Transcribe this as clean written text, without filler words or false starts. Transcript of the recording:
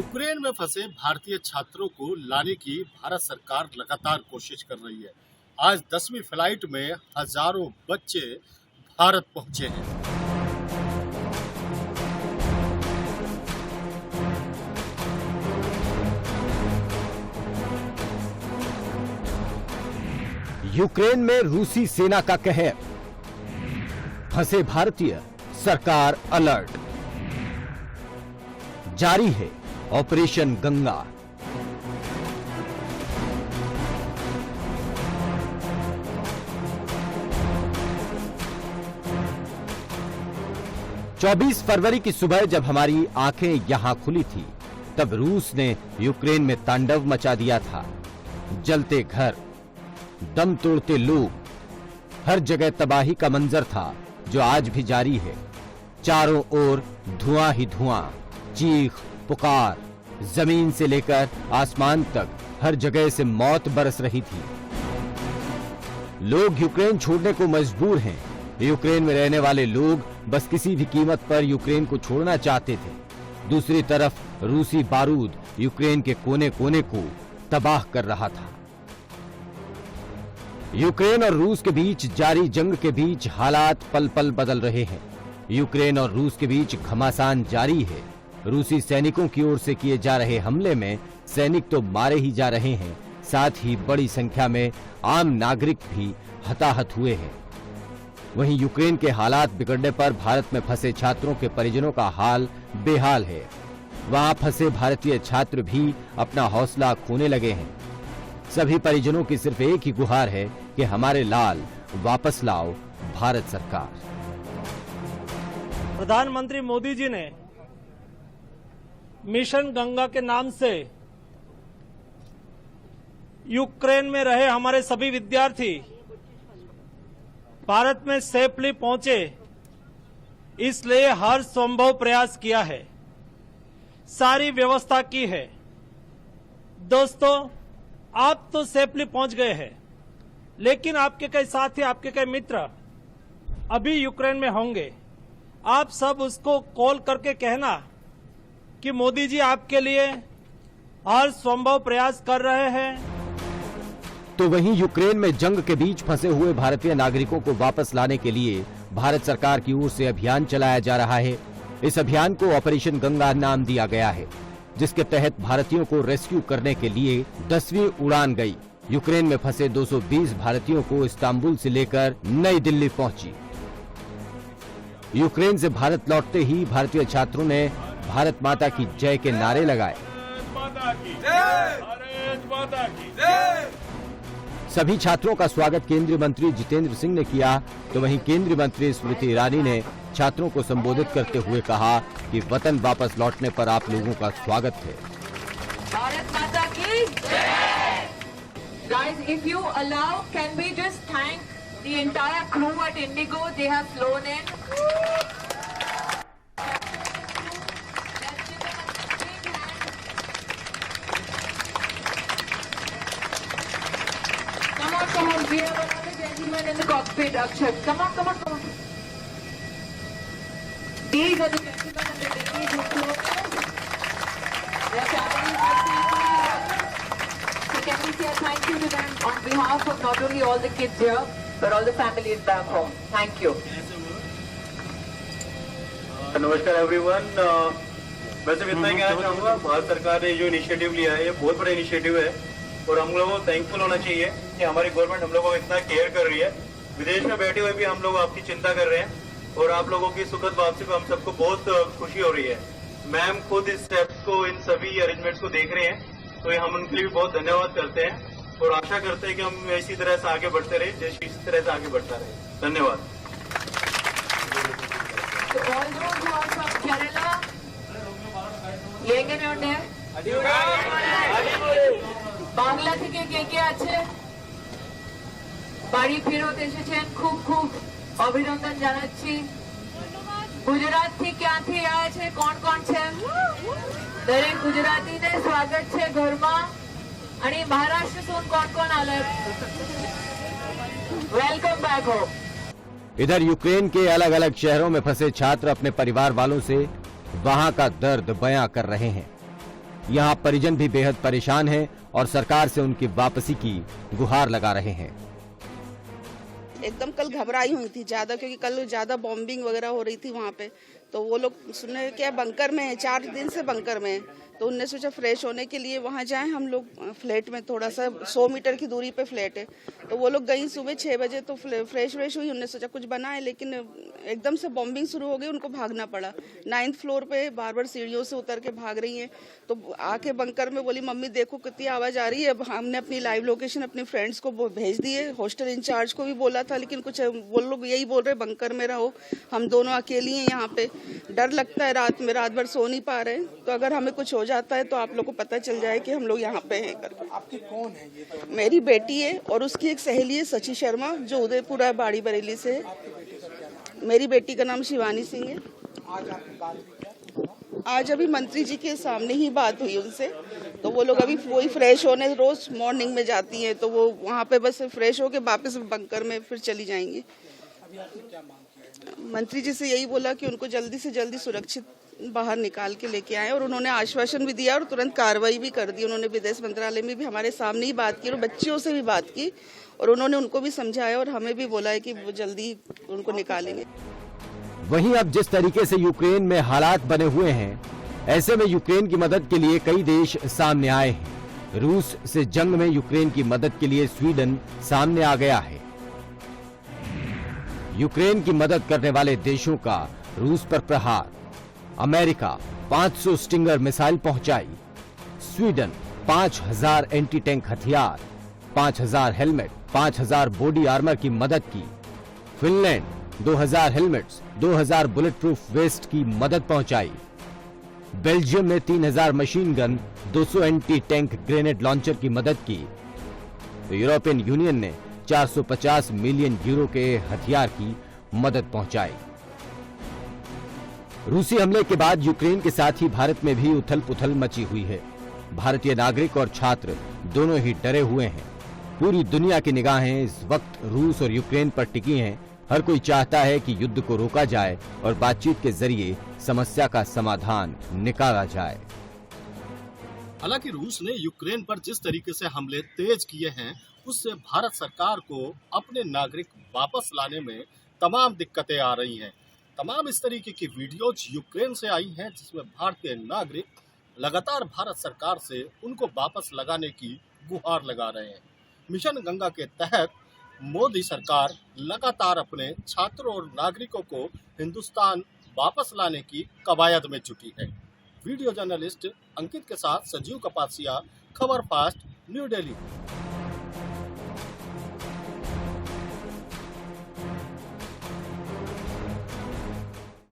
Ukraine में फंसे भारतीय छात्रों को लाने की भारत सरकार लगातार कोशिश कर रही है। आज 10वीं फ्लाइट में हजारों बच्चे भारत पहुंचे हैं। यूक्रेन में रूसी सेना का कहर, फंसे भारतीय, सरकार अलर्ट। जारी है ऑपरेशन गंगा। चौबीस फरवरी की सुबह जब हमारी आंखें यहां खुली थी, तब रूस ने यूक्रेन में तांडव मचा दिया था। जलते घर, दम तोड़ते लोग, हर जगह तबाही का मंजर था जो आज भी जारी है। चारों ओर धुआं ही धुआं, चीख पुकार, जमीन से लेकर आसमान तक हर जगह से मौत बरस रही थी। लोग यूक्रेन छोड़ने को मजबूर हैं। यूक्रेन में रहने वाले लोग बस किसी भी कीमत पर यूक्रेन को छोड़ना चाहते थे। दूसरी तरफ रूसी बारूद यूक्रेन के कोने कोने को तबाह कर रहा था। यूक्रेन और रूस के बीच जारी जंग के बीच हालात पल पल बदल रहे हैं। यूक्रेन और रूस के बीच घमासान जारी है। रूसी सैनिकों की ओर से किए जा रहे हमले में सैनिक तो मारे ही जा रहे हैं, साथ ही बड़ी संख्या में आम नागरिक भी हताहत हुए हैं। वहीं यूक्रेन के हालात बिगड़ने पर भारत में फंसे छात्रों के परिजनों का हाल बेहाल है। वहां फंसे भारतीय छात्र भी अपना हौसला खोने लगे हैं। सभी परिजनों की सिर्फ एक ही गुहार है कि हमारे लाल वापस लाओ भारत सरकार। प्रधानमंत्री मोदी जी ने मिशन गंगा के नाम से यूक्रेन में रहे हमारे सभी विद्यार्थी भारत में सेफली पहुंचे, इसलिए हर संभव प्रयास किया है, सारी व्यवस्था की है। दोस्तों, आप तो सेफली पहुंच गए हैं, लेकिन आपके कई साथी, आपके कई मित्र अभी यूक्रेन में होंगे। आप सब उसको कॉल करके कहना कि मोदी जी आपके लिए हर संभव प्रयास कर रहे हैं। तो वहीं यूक्रेन में जंग के बीच फंसे हुए भारतीय नागरिकों को वापस लाने के लिए भारत सरकार की ओर से अभियान चलाया जा रहा है। इस अभियान को ऑपरेशन गंगा नाम दिया गया है, जिसके तहत भारतीयों को रेस्क्यू करने के लिए 10वीं उड़ान गई। यूक्रेन में फंसे 220 भारतीयों को इस्तांबुल से लेकर नई दिल्ली पहुंची। यूक्रेन से भारत लौटते ही भारतीय छात्रों ने भारत माता की जय के नारे लगाए। सभी छात्रों का स्वागत केंद्रीय मंत्री जितेंद्र सिंह ने किया, तो वहीं केंद्रीय मंत्री स्मृति ईरानी ने छात्रों को संबोधित करते हुए कहा कि वतन वापस लौटने पर आप लोगों का स्वागत है। भारत माता की जय। Guys, if you allow, can we just thank the entire crew at Indigo? They have flown in. Come on, we have another gentleman in the cockpit, Akshat. Come on, come on, come on. These are the gentlemen in the Delhi who flew in. Their families are safely. So can we say a thank you to them on behalf of not only all the kids here, but all the families back home. Thank you. नमस्कार everyone. मैं सिर्फ इतना ही कहना चाहूँगा, भारत सरकार ने जो initiative लिया है ये बहुत बड़ा इनिशिएटिव है और हम लोगों को थैंकफुल होना चाहिए कि हमारी गवर्नमेंट हम लोगों को इतना केयर कर रही है। विदेश में बैठे हुए भी हम लोग आपकी चिंता कर रहे हैं और आप लोगों की सुखद वापसी को हम सबको बहुत खुशी हो रही है। मैम खुद इस स्टेप्स को, इन सभी अरेंजमेंट्स को देख रहे हैं, तो हम उनके लिए भी बहुत धन्यवाद करते हैं और आशा करते हैं कि हम इसी तरह से आगे बढ़ते रहे, देश इसी तरह से आगे बढ़ता रहे। धन्यवाद। বাংলা থেকে কে কে আছে? বাড়ি ফেরত এসেছেন, খুব খুব অভিনন্দন জানাচ্ছি। ગુજરાત થી ક્યાંથી આવ્યા છે? કોણ કોણ છે? દરેક ગુજરાતીને સ્વાગત છે ઘરમાં। અને મહારાષ્ટ્રसून કોણ કોણ આલે? Welcome back home. इधर यूक्रेन के अलग अलग शहरों में फंसे छात्र अपने परिवार वालों से वहां का दर्द बयां कर रहे हैं। यहाँ परिजन भी बेहद परेशान हैं और सरकार से उनकी वापसी की गुहार लगा रहे हैं। एकदम कल घबराई हुई थी ज्यादा, क्योंकि कल ज्यादा बॉम्बिंग वगैरह हो रही थी वहाँ पे। तो वो लोग सुनने क्या बंकर में है, 4 दिन से बंकर में है, तो उनने सोचा फ्रेश होने के लिए वहाँ जाएं हम लोग। फ्लैट में थोड़ा सा 100 मीटर की दूरी पे फ्लैट है, तो वो लोग गई सुबह 6 बजे, तो फ्रेश हुई। उनने सोचा कुछ बनाए, लेकिन एकदम से बॉम्बिंग शुरू हो गई, उनको भागना पड़ा। 9th फ्लोर पे बार बार सीढ़ियों से उतर के भाग रही हैं। तो आके बंकर में बोली, मम्मी देखो कितनी आवाज़ आ रही है। हमने अपनी लाइव लोकेशन अपने फ्रेंड्स को भेज दी है, हॉस्टल इंचार्ज को भी बोला था, लेकिन कुछ वो लोग यही बोल रहे बंकर में रहो, हम दोनों अकेली हैं यहाँ पे। डर लगता है, रात भर सो नहीं पा रहे, तो अगर हमें कुछ हो जाता है तो आप लोग को पता चल जाए कि हम लोग यहाँ पे हैं करके। आपकी कौन है ये तो? मेरी बेटी है और उसकी एक सहेली है सची शर्मा, जो उदयपुरा बाड़ी बरेली से है। मेरी बेटी का नाम शिवानी सिंह है। आज आपकी बात हुई क्या? आज अभी मंत्री जी के सामने ही बात हुई उनसे, तो वो लोग अभी वही फ्रेश होने रोज मॉर्निंग में जाती हैं, तो वो वहाँ पे बस फ्रेश होके वापस बंकर में फिर चली जाएंगी। अभी आपने क्या मांग किया? मंत्री जी से यही बोला कि उनको जल्दी से जल्दी सुरक्षित बाहर निकाल के लेके आए, और उन्होंने आश्वासन भी दिया और तुरंत कार्रवाई भी कर दी। उन्होंने विदेश मंत्रालय में भी हमारे सामने ही बात की और बच्चियों से भी बात की, और उन्होंने उनको भी समझाया और हमें भी बोला है कि वो जल्दी उनको निकालेंगे। वहीं अब जिस तरीके से यूक्रेन में हालात बने हुए हैं, ऐसे में यूक्रेन की मदद के लिए कई देश सामने आए हैं। रूस से जंग में यूक्रेन की मदद के लिए स्वीडन सामने आ गया है। यूक्रेन की मदद करने वाले देशों का रूस पर प्रहार। अमेरिका 500 स्टिंगर मिसाइल पहुंचाई। स्वीडन 5000 एंटी टैंक हथियार, 5000 हेलमेट, 5000 बॉडी आर्मर की मदद की। Finland 2000 helmets, 2000 bullet proof waste की मदद पहुंचाई। बेल्जियम ने 3000 machine gun, 200 anti tank grenade launcher की मदद की। तो यूरोपियन यूनियन ने 450 मिलियन यूरो के हथियार की मदद पहुंचाई। रूसी हमले के बाद यूक्रेन के साथ ही भारत में भी उथल पुथल मची हुई है। भारतीय नागरिक और छात्र दोनों ही डरे हुए हैं। पूरी दुनिया की निगाहें इस वक्त रूस और यूक्रेन पर टिकी हैं। हर कोई चाहता है कि युद्ध को रोका जाए और बातचीत के जरिए समस्या का समाधान निकाला जाए। हालांकि रूस ने यूक्रेन पर जिस तरीके से हमले तेज किए हैं, उससे भारत सरकार को अपने नागरिक वापस लाने में तमाम दिक्कतें आ रही हैं। तमाम इस तरीके की वीडियोज यूक्रेन से आई हैं, जिसमें भारतीय नागरिक लगातार भारत सरकार से उनको वापस लगाने की गुहार लगा रहे हैं। मिशन गंगा के तहत मोदी सरकार लगातार अपने छात्रों और नागरिकों को हिंदुस्तान वापस लाने की कवायद में जुटी है। वीडियो जर्नलिस्ट अंकित के साथ संजीव कपासिया, खबर फास्ट, न्यू दिल्ली।